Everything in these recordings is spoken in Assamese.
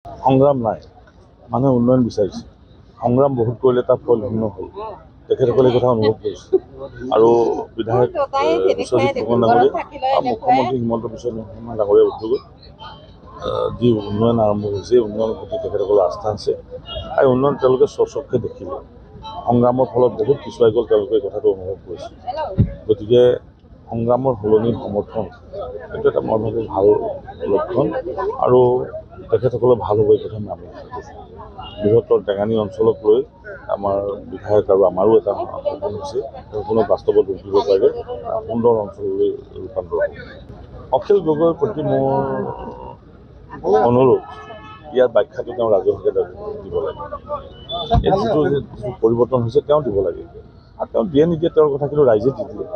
সংগ্ৰাম নাই, মানুহে উন্নয়ন বিচাৰিছে। সংগ্ৰাম বহুত কৰিলে তাৰ ফল ভিন্ন হ'ল, তেখেতসকলে এই কথা অনুভৱ কৰিছে। আৰু বিধায়ক বিশ্বজিৎ ফুকন ডাঙৰীয়া আৰু মুখ্যমন্ত্ৰী হিমন্ত বিশ্ব শৰ্মা ডাঙৰীয়াৰ উদ্যোগত যি উন্নয়ন আৰম্ভ হৈছে, উন্নয়নৰ প্ৰতি তেখেতসকলৰ আস্থা আছে। আৰু উন্নয়ন তেওঁলোকে স্বচক্ষে দেখিলে। সংগ্ৰামৰ ফলত বহুত পিছুৱাই গ'ল, তেওঁলোকে এই কথাটো অনুভৱ কৰিছে। গতিকে সংগ্ৰামৰ সলনি সমৰ্থন, এইটো এটা মই ভাবোঁ ভাল লক্ষণ। আৰু তেখেতসকলে ভাল হ'ব এই কথা আমি আশা কৰিছোঁ। বৃহত্তৰ টেঙানী অঞ্চলক লৈ আমাৰ বিধায়ক আৰু আমাৰো এটা সপোন হৈছে, সপোনক বাস্তৱত ৰূপ দিব পাৰে সুন্দৰ অঞ্চললৈ ৰূপান্তৰ হ'ব। অখিল গগৈৰ প্ৰতি মোৰ অনুৰোধ, ইয়াৰ ব্যাখ্যাটো তেওঁ ৰাজহুৱাকৈ দিব লাগে। এই যিটো পৰিৱৰ্তন হৈছে তেওঁ দিব লাগে, আৰু তেওঁ দিয়ে নিদিয়ে তেওঁৰ কথা কিন্তু ৰাইজে দি দিয়ে।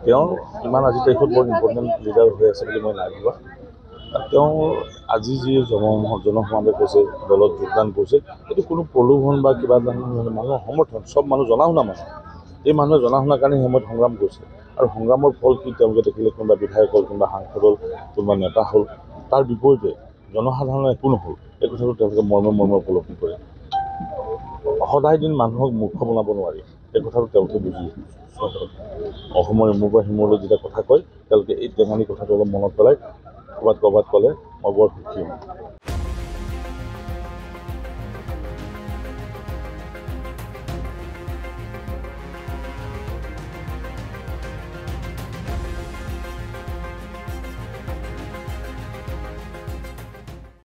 তেওঁ ইমান আজিৰ তাৰিখত বৰ ইম্পৰ্টেণ্ট লিডাৰ হৈ আছে বুলি মই নাই ভবা। তেওঁ আজি যি জনসমাৱেশ হৈছে, দলত যোগদান কৰিছে, এইটো কোনো প্ৰলোভন বা কিবা মানুহৰ সমৰ্থন, চব মানুহ জনা শুনা মানুহ। এই মানুহে জনা শুনাৰ কাৰণে সময়ত সংগ্ৰাম কৰিছে, আৰু সংগ্ৰামৰ ফল কি তেওঁলোকে দেখিলে। কোনোবা বিধায়ক হ'ল, কোনোবা সাংসদ হ'ল, কোনোবা নেতা হ'ল, তাৰ বিপৰীতে জনসাধাৰণৰ একো নহ'ল। এই কথাটো তেওঁলোকে মৰ্মে উপলব্ধি কৰে। সদায় দিন মানুহক মূৰ্খ বনাব নোৱাৰি, এই কথাটো তেওঁলোকে বুজি অসমৰ ইমূৰৰ পৰা সিমূৰলৈ যেতিয়া কথা কয়, তেওঁলোকে এই টেঙানী কথাটো অলপ মনত পেলাই ক'ৰবাত ক'লে মই বৰ সুখী হ'ম।